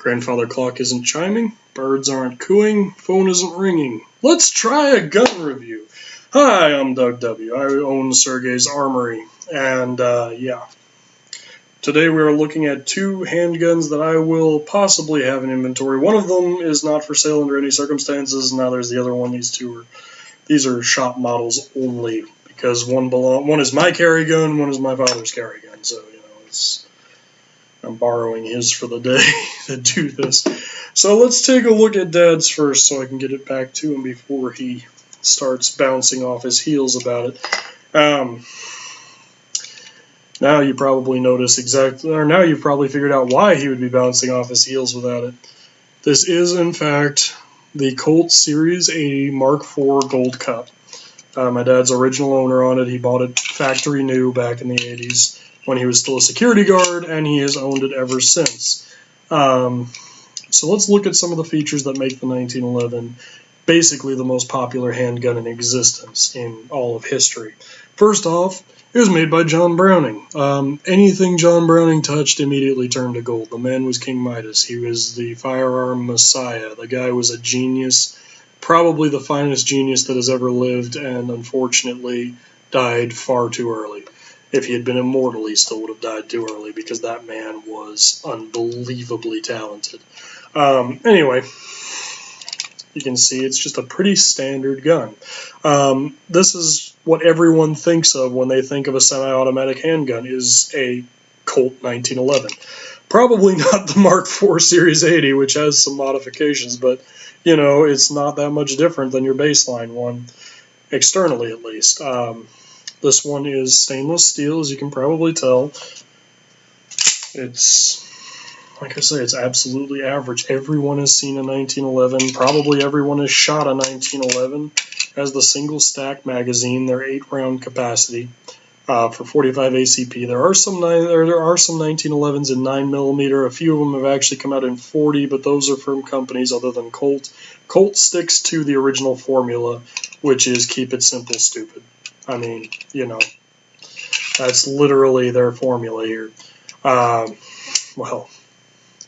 Grandfather clock isn't chiming, birds aren't cooing, phone isn't ringing. Let's try a gun review. Hi, I'm Doug W. I own Sergeis Armory, and yeah. Today we are looking at two handguns that I will possibly have in inventory. One of them is not for sale under any circumstances. Now there's the other one. These are shop models only, because one is my carry gun, one is my father's carry gun. So I'm borrowing his for the day to do this. So let's take a look at Dad's first, so I can get it back to him before he starts bouncing off his heels about it. Now you probably now you've probably figured out why he would be bouncing off his heels without it. This is, in fact, the Colt Series 80 Mark IV Gold Cup. My dad's original owner on it. He bought it factory new back in the 80s when he was still a security guard, and he has owned it ever since. So let's look at some of the features that make the 1911 basically the most popular handgun in existence in all of history. First off, it was made by John Browning. Anything John Browning touched immediately turned to gold. The man was King Midas. He was the firearm messiah. The guy was a genius, probably the finest genius that has ever lived, and unfortunately died far too early. If he had been immortal, he still would have died too early, because that man was unbelievably talented. Anyway, you can see it's just a pretty standard gun. This is what everyone thinks of when they think of a semi-automatic handgun, is a Colt 1911. Probably not the Mark IV Series 80, which has some modifications, but, it's not that much different than your baseline one, externally at least. This one is stainless steel, as you can probably tell. It's, like I say, it's absolutely average. Everyone has seen a 1911. Probably everyone has shot a 1911. Has the single stack magazine, their 8-round capacity for 45 ACP. There are some 1911s in 9mm. A few of them have actually come out in 40, but those are from companies other than Colt. Colt sticks to the original formula, which is keep it simple, stupid. I mean, that's literally their formula here. Well,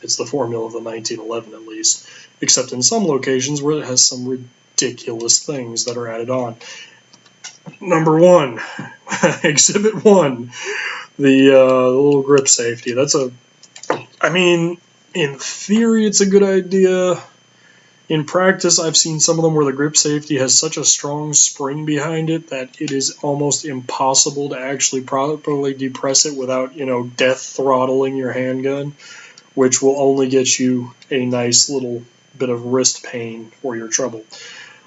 it's the formula of the 1911 at least, except in some locations where it has some ridiculous things that are added on. Number one, Exhibit 1, the little grip safety. In theory it's a good idea. In practice, I've seen some of them where the grip safety has such a strong spring behind it that it is almost impossible to actually properly depress it without, death throttling your handgun, which will only get you a nice little bit of wrist pain for your trouble.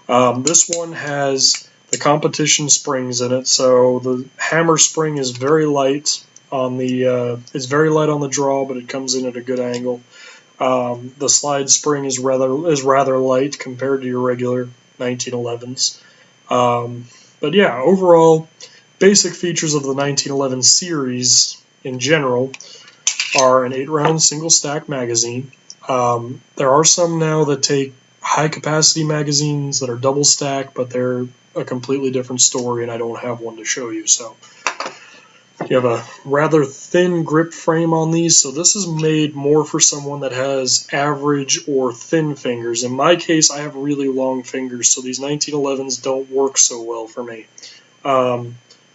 This one has the competition springs in it, so the hammer spring is very light on the draw, but it comes in at a good angle. The slide spring is rather light compared to your regular 1911s. But yeah, overall, basic features of the 1911 series in general are an 8-round single stack magazine. There are some now that take high capacity magazines that are double stack, but they're a completely different story, and I don't have one to show you. So you have a rather thin grip frame on these, so this is made more for someone that has average or thin fingers. In my case, I have really long fingers, so these 1911s don't work so well for me.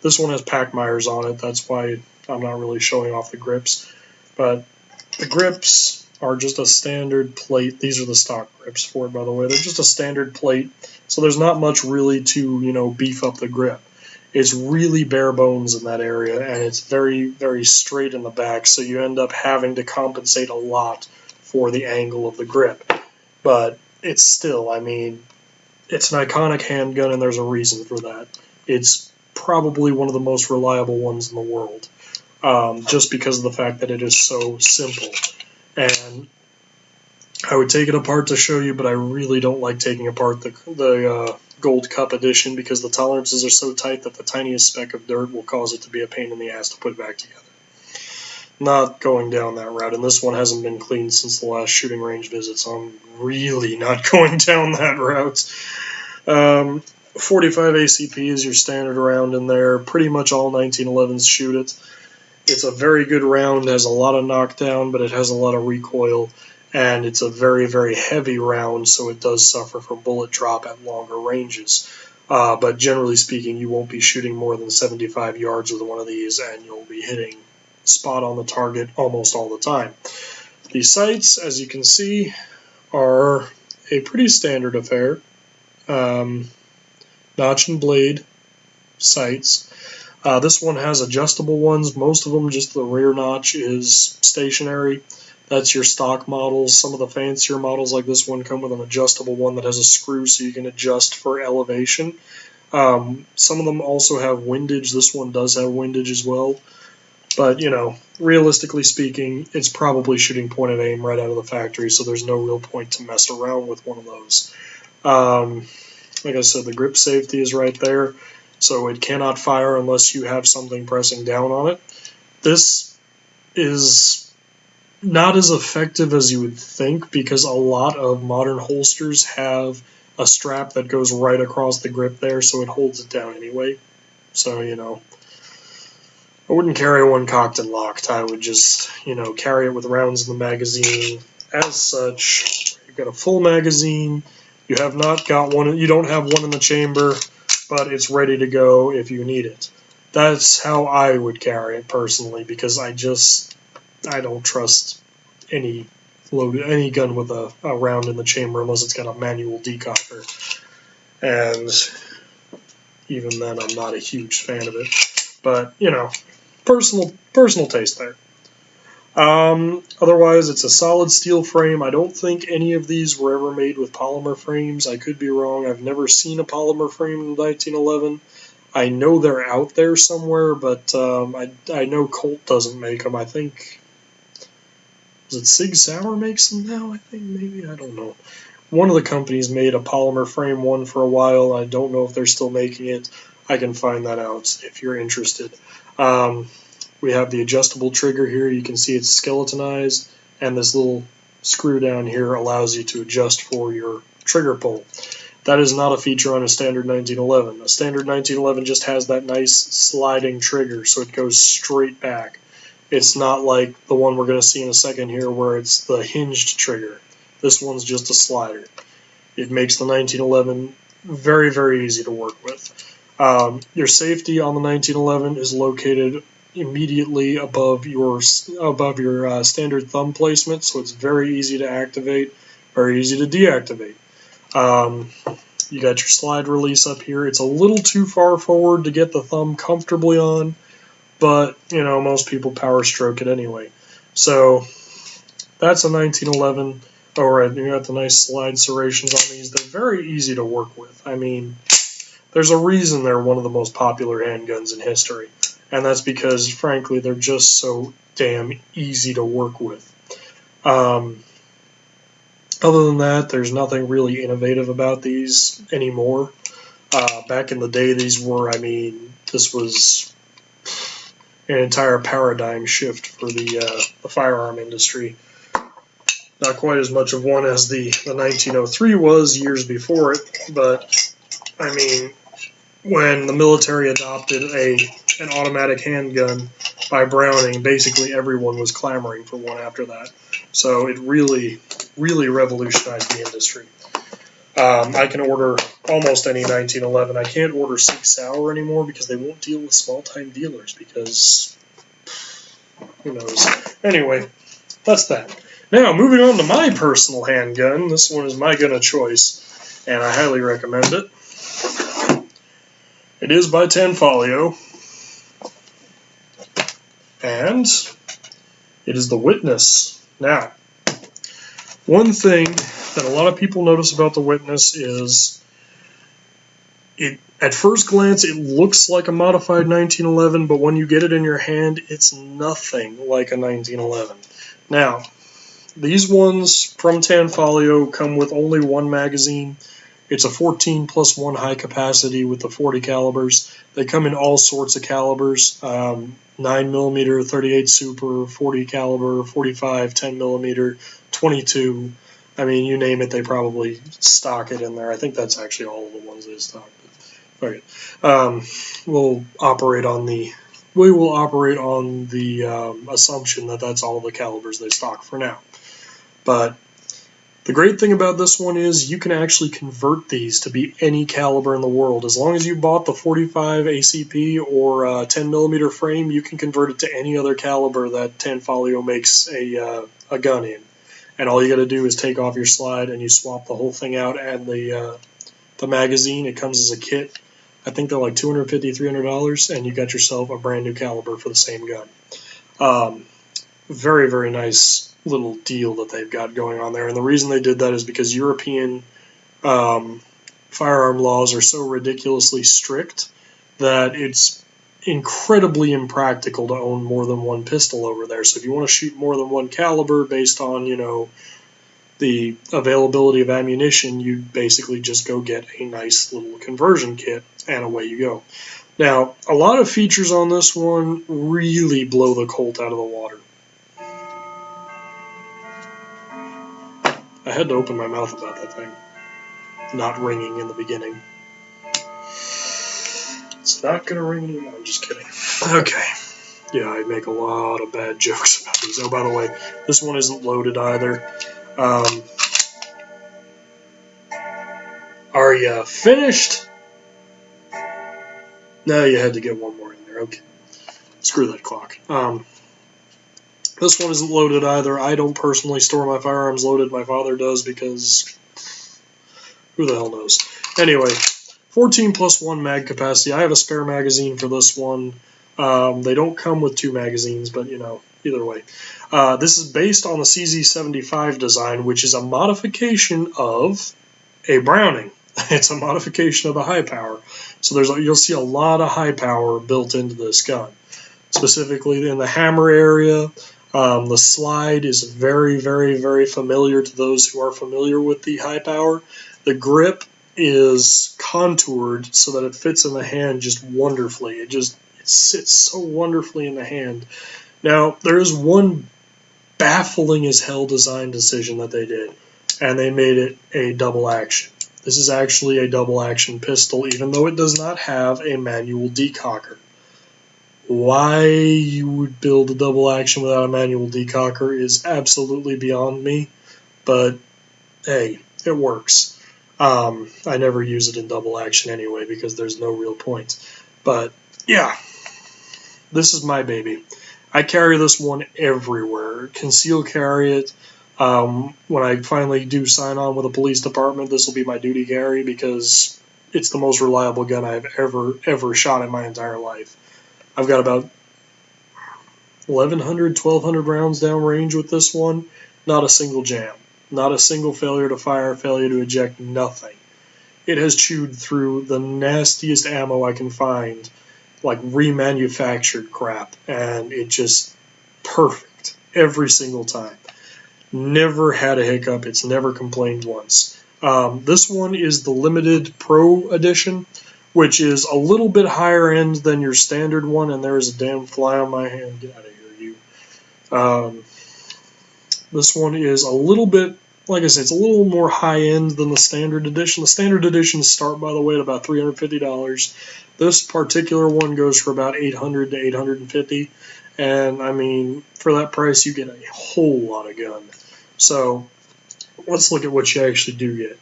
This one has Packmeyers on it, that's why I'm not really showing off the grips. But the grips are just a standard plate. These are the stock grips for it, by the way. They're just a standard plate, so there's not much really to, beef up the grip. It's really bare bones in that area, and it's very, very straight in the back, so you end up having to compensate a lot for the angle of the grip. But it's still, it's an iconic handgun, and there's a reason for that. It's probably one of the most reliable ones in the world, just because of the fact that it is so simple. And I would take it apart to show you, but I really don't like taking apart the Gold Cup edition, because the tolerances are so tight that the tiniest speck of dirt will cause it to be a pain in the ass to put back together. Not going down that route, and this one hasn't been cleaned since the last shooting range visit, so I'm really not going down that route. 45 ACP is your standard round in there. Pretty much all 1911s shoot it. It's a very good round, has a lot of knockdown, but it has a lot of recoil. and it's a very, very heavy round, so it does suffer from bullet drop at longer ranges. But generally speaking, you won't be shooting more than 75 yards with one of these, and you'll be hitting spot on the target almost all the time. These sights, as you can see, are a pretty standard affair. Notch and blade sights. This one has adjustable ones. Most of them, just the rear notch is stationary. That's your stock models. Some of the fancier models like this one come with an adjustable one that has a screw so you can adjust for elevation. Some of them also have windage. This one does have windage as well. But, you know, realistically speaking, it's probably shooting point and aim right out of the factory, so there's no real point to mess around with one of those. Like I said, the grip safety is right there, so it cannot fire unless you have something pressing down on it. This is not as effective as you would think because a lot of modern holsters have a strap that goes right across the grip there, so it holds it down anyway. So, you know, I wouldn't carry one cocked and locked. I would just, you know, carry it with rounds in the magazine. As such, you've got a full magazine. You have not got one. You don't have one in the chamber, but it's ready to go if you need it. That's how I would carry it personally, because I don't trust any gun with a round in the chamber unless it's got a manual decocker. And even then, I'm not a huge fan of it. But, you know, personal taste there. Otherwise, it's a solid steel frame. I don't think any of these were ever made with polymer frames. I could be wrong. I've never seen a polymer frame in 1911. I know they're out there somewhere, but I know Colt doesn't make them. I think, is it Sig Sauer makes them now? I think maybe, I don't know. One of the companies made a polymer frame one for a while. I don't know if they're still making it. I can find that out if you're interested. We have the adjustable trigger here. You can see it's skeletonized, and this little screw down here allows you to adjust for your trigger pull. That is not a feature on a standard 1911. A standard 1911 just has that nice sliding trigger, so it goes straight back. It's not like the one we're going to see in a second here where it's the hinged trigger. This one's just a slider. It makes the 1911 very, very easy to work with. Your safety on the 1911 is located immediately above your standard thumb placement, so it's very easy to activate, very easy to deactivate. You got your slide release up here. It's a little too far forward to get the thumb comfortably on, but, you know, most people power stroke it anyway. So that's a 1911. Alright, you got the nice slide serrations on these. They're very easy to work with. I mean, there's a reason they're one of the most popular handguns in history, and that's because, frankly, they're just so damn easy to work with. Other than that, there's nothing really innovative about these anymore. Back in the day, this was an entire paradigm shift for the firearm industry. Not quite as much of one as the 1903 was years before it, but, I mean, when the military adopted an automatic handgun by Browning, basically everyone was clamoring for one after that. So it really, really revolutionized the industry. I can order almost any 1911. I can't order Sig Sauer anymore because they won't deal with small-time dealers because, who knows. Anyway, that's that. Now, moving on to my personal handgun. This one is my gun of choice, and I highly recommend it. It is by Tanfoglio, and it is the Witness. Now, one thing that a lot of people notice about the Witness is, at first glance, it looks like a modified 1911, but when you get it in your hand, it's nothing like a 1911. Now, these ones from Tanfoglio come with only one magazine. It's a 14+1 high capacity with the 40 calibers. They come in all sorts of calibers, 9mm, 38 Super, 40 caliber, 45, 10mm, 22. I mean, you name it, they probably stock it in there. I think that's actually all of the ones they stock. Okay. We will operate on the assumption that that's all the calibers they stock for now. But the great thing about this one is you can actually convert these to be any caliber in the world. As long as you bought the 45 ACP or 10mm frame, you can convert it to any other caliber that Tanfoglio makes a gun in. And all you got to do is take off your slide and you swap the whole thing out and the magazine. It comes as a kit. I think they're like $250, $300, and you got yourself a brand new caliber for the same gun. Very, very nice little deal that they've got going on there. And the reason they did that is because European firearm laws are so ridiculously strict that it's incredibly impractical to own more than one pistol over there. So if you want to shoot more than one caliber based on, the availability of ammunition, you basically just go get a nice little conversion kit and away you go. Now, a lot of features on this one really blow the Colt out of the water. I had to open my mouth about that thing not ringing in the beginning. It's not going to ring anymore. I'm just kidding. Okay. Yeah, I make a lot of bad jokes about these. Oh, by the way, this one isn't loaded either. Are you finished? No, you had to get one more in there. Okay. Screw that clock. This one isn't loaded either. I don't personally store my firearms loaded. My father does because who the hell knows. Anyway, 14 plus 1 mag capacity. I have a spare magazine for this one. They don't come with 2 magazines, but either way. This is based on the CZ75 design, which is a modification of a Browning. It's a modification of the high power. So you'll see a lot of high power built into this gun. Specifically in the hammer area, the slide is very, very, very familiar to those who are familiar with the high power. The grip is contoured so that it fits in the hand just wonderfully. It sits so wonderfully in the hand. Now, there is one baffling as hell design decision that they did, and they made it a double action. This is actually a double action pistol, even though it does not have a manual decocker. Why you would build a double action without a manual decocker is absolutely beyond me, but hey, it works. I never use it in double action anyway because there's no real point. But yeah, this is my baby. I carry this one everywhere. Conceal carry it. When I finally do sign on with a police department, this will be my duty carry because it's the most reliable gun I've ever shot in my entire life. I've got about 1,100, 1,200 rounds downrange with this one. Not a single jam. Not a single failure to fire, failure to eject, nothing. It has chewed through the nastiest ammo I can find, like remanufactured crap, and it just perfect every single time. Never had a hiccup. It's never complained once. This one is the Limited Pro Edition, which is a little bit higher end than your standard one, and there is a damn fly on my hand. Get out of here, you. This one is a little bit, like I said, it's a little more high end than the standard edition. The standard editions start, by the way, at about $350. This particular one goes for about $800 to $850, and I mean, for that price, you get a whole lot of gun. So let's look at what you actually do get.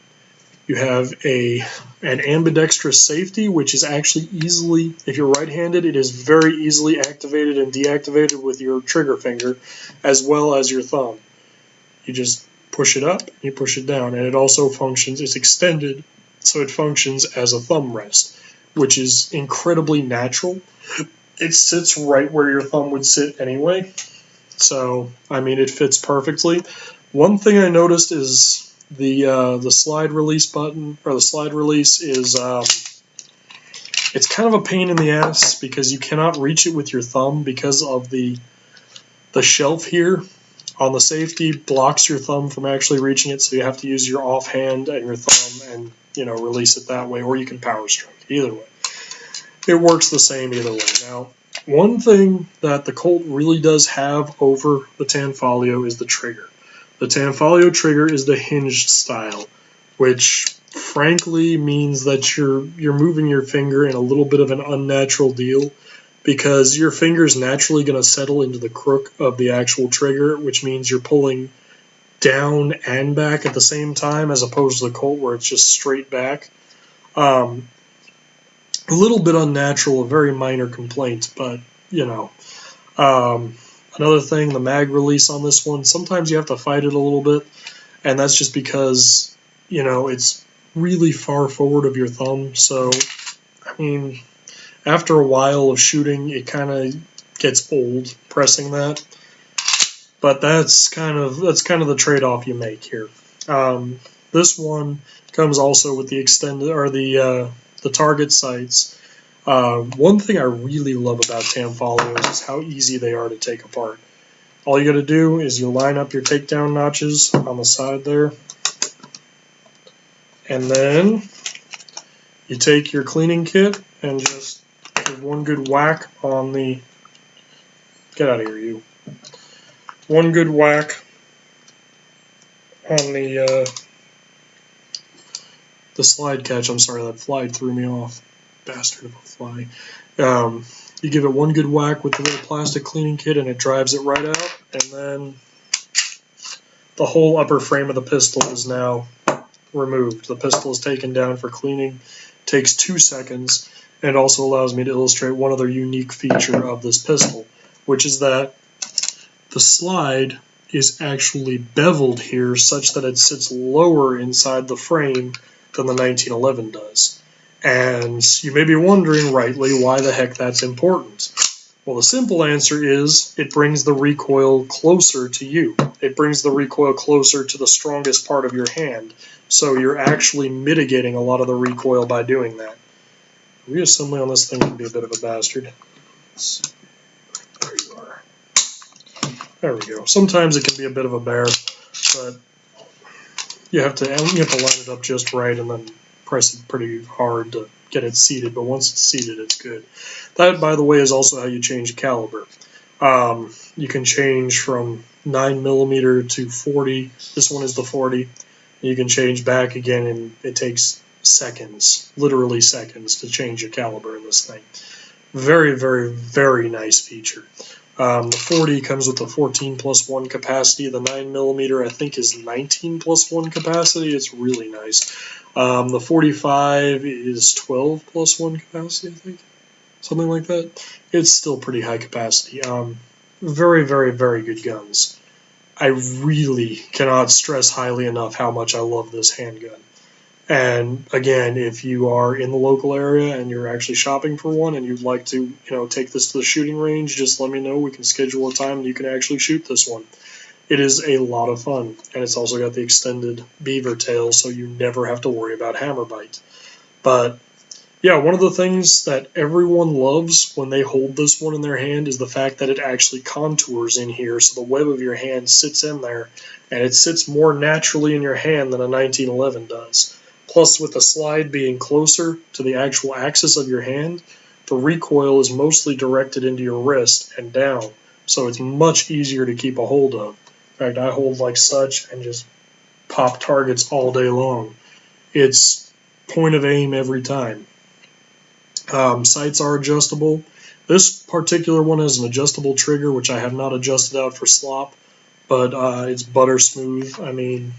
You have an ambidextrous safety, which is actually easily, if you're right-handed, it is very easily activated and deactivated with your trigger finger, as well as your thumb. You just push it up, you push it down, and it also functions, it's extended, so it functions as a thumb rest, which is incredibly natural. It sits right where your thumb would sit anyway, so, I mean, it fits perfectly. One thing I noticed is the slide release button, or the slide release is, it's kind of a pain in the ass because you cannot reach it with your thumb because of the shelf here on the safety blocks your thumb from actually reaching it, so you have to use your offhand and your thumb and, release it that way, or you can power stroke it. Either way. It works the same either way. Now, one thing that the Colt really does have over the Tanfoglio is the trigger. The Tanfoglio trigger is the hinged style, which frankly means that you're moving your finger in a little bit of an unnatural deal because your finger is naturally going to settle into the crook of the actual trigger, which means you're pulling down and back at the same time, as opposed to the Colt where it's just straight back. A little bit unnatural, a very minor complaint, but, you know. Another thing, the mag release on this one, sometimes you have to fight it a little bit, and that's just because, you know, it's really far forward of your thumb, so, I mean, after a while of shooting, it kind of gets old pressing that, but that's kind of the trade-off you make here. This one comes also with the extended, or the target sights. One thing I really love about Tanfoglios is how easy they are to take apart. All you got to do is you line up your takedown notches on the side there, and then you take your cleaning kit and just give one good whack on the, get out of here you, one good whack on the slide catch. I'm sorry, that fly threw me off. Bastard of a fly. You give it one good whack with the little plastic cleaning kit and it drives it right out, and then the whole upper frame of the pistol is now removed. The pistol is taken down for cleaning, takes 2 seconds, and it also allows me to illustrate one other unique feature of this pistol, which is that the slide is actually beveled here such that it sits lower inside the frame than the 1911 does. And you may be wondering, rightly, why the heck that's important. Well, the simple answer is it brings the recoil closer to you. It brings the recoil closer to the strongest part of your hand. So you're actually mitigating a lot of the recoil by doing that. Reassembly on this thing can be a bit of a bastard. There you are. There we go. Sometimes it can be a bit of a bear, but you have to line it up just right and then press it pretty hard to get it seated, but once it's seated, it's good. That, by the way, is also how you change the caliber. You can change from 9mm to 40. This one is the 40. You can change back again, and it takes seconds, literally seconds, to change your caliber in this thing. Very, very, very nice feature. The 40 comes with the 14+1 capacity. The 9mm, I think, is 19+1 capacity. It's really nice. The 45 is 12+1 capacity, I think. Something like that. It's still pretty high capacity. Very, very, very good guns. I really cannot stress highly enough how much I love this handgun. And again, if you are in the local area and you're actually shopping for one and you'd like to, take this to the shooting range, just let me know. We can schedule a time and you can actually shoot this one. It is a lot of fun, and it's also got the extended beaver tail, so you never have to worry about hammer bite. But yeah, one of the things that everyone loves when they hold this one in their hand is the fact that it actually contours in here, so the web of your hand sits in there, and it sits more naturally in your hand than a 1911 does. Plus, with the slide being closer to the actual axis of your hand, the recoil is mostly directed into your wrist and down, so it's much easier to keep a hold of. In fact, I hold like such and just pop targets all day long. It's point of aim every time. Sights are adjustable. This particular one has an adjustable trigger, which I have not adjusted out for slop, but it's butter smooth. I mean,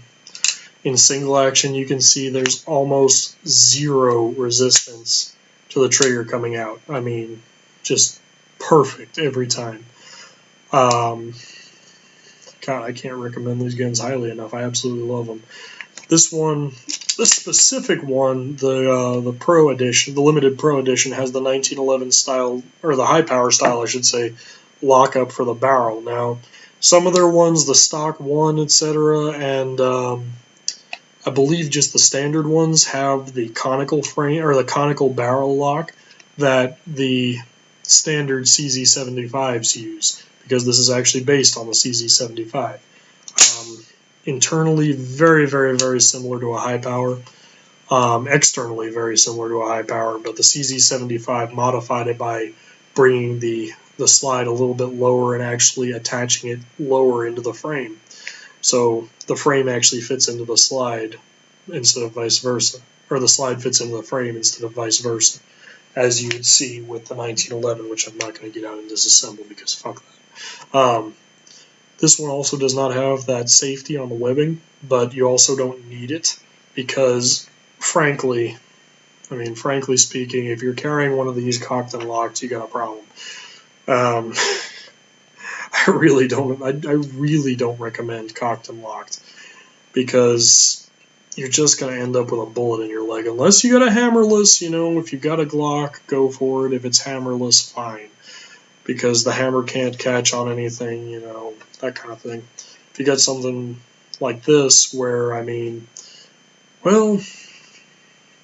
in single action, you can see there's almost zero resistance to the trigger coming out. I mean, just perfect every time. God, I can't recommend these guns highly enough. I absolutely love them. This specific one, the Pro Edition, the limited Pro Edition, has the 1911 style, or the high power style, I should say, lockup for the barrel. Now, some of their ones, the stock one, etc., and I believe just the standard ones have the conical frame or the conical barrel lock that the standard CZ75s use, because this is actually based on the CZ75. Internally, very, very, very similar to a high power. Externally, very similar to a high power, but the CZ75 modified it by bringing the slide a little bit lower and actually attaching it lower into the frame. So the frame actually fits into the slide instead of vice versa, or the slide fits into the frame instead of vice versa, as you would see with the 1911, which I'm not going to get out and disassemble because fuck that. This one also does not have that safety on the webbing, but you also don't need it because, frankly speaking, if you're carrying one of these cocked and locked, you got a problem. I really don't recommend cocked and locked because you're just going to end up with a bullet in your leg unless you got a hammerless. If you got a Glock, go for it. If it's hammerless, fine, because the hammer can't catch on anything, that kind of thing. If you got something like this where,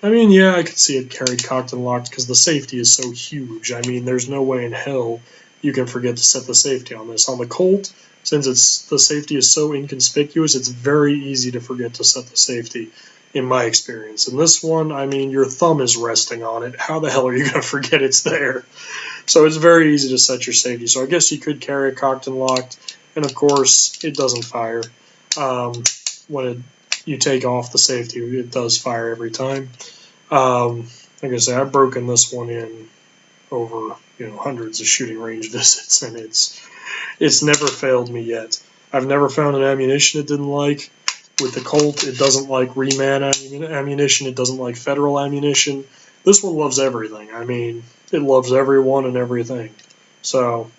yeah, I could see it carried cocked and locked because the safety is so huge. There's no way in hell you can forget to set the safety on this. On the Colt, since the safety is so inconspicuous, it's very easy to forget to set the safety, in my experience. And this one, your thumb is resting on it. How the hell are you going to forget it's there? So it's very easy to set your safety. So I guess you could carry it cocked and locked. And of course, it doesn't fire. When you take off the safety, it does fire every time. Like I say, I've broken this one in over hundreds of shooting range visits, and it's never failed me yet. I've never found an ammunition it didn't like. With the Colt, it doesn't like reman ammunition. It doesn't like federal ammunition. This one loves everything. It loves everyone and everything. So,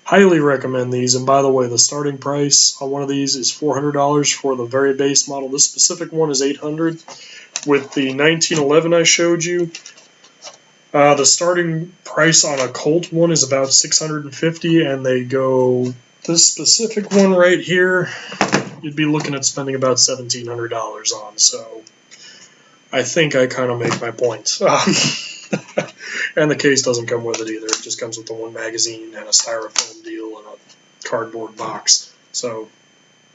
highly recommend these. And by the way, the starting price on one of these is $400 for the very base model. This specific one is $800. With the 1911 I showed you, the starting price on a Colt one is about $650, and they go, this specific one right here, you'd be looking at spending about $1,700 on. So I think I kind of make my point. And the case doesn't come with it either. It just comes with the one magazine and a styrofoam deal and a cardboard box. So,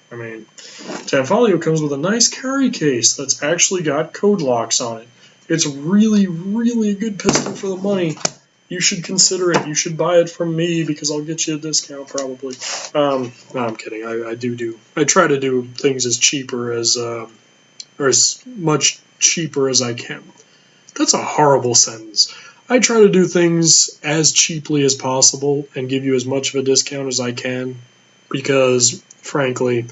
Tanfoglio comes with a nice carry case that's actually got code locks on it. It's really, really a good pistol for the money. You should consider it. You should buy it from me because I'll get you a discount probably. No, I'm kidding. I try to do things as cheaper or as much cheaper as I can. That's a horrible sentence. I try to do things as cheaply as possible and give you as much of a discount as I can because, frankly,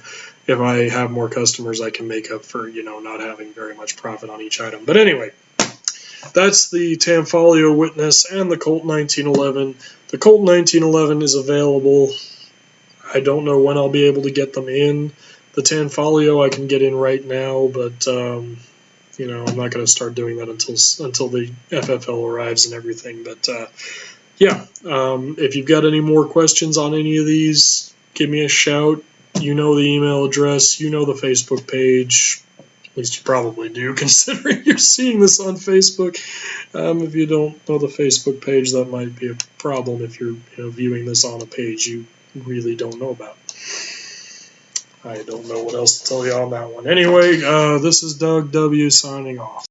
if I have more customers, I can make up for, not having very much profit on each item. But anyway, that's the Tanfoglio Witness and the Colt 1911. The Colt 1911 is available. I don't know when I'll be able to get them in. The Tanfoglio I can get in right now, but I'm not going to start doing that until the FFL arrives and everything. But if you've got any more questions on any of these, give me a shout. You know the email address. You know the Facebook page. At least you probably do, considering you're seeing this on Facebook. If you don't know the Facebook page, that might be a problem if you're viewing this on a page you really don't know about. I don't know what else to tell you on that one. Anyway, this is Doug W. signing off.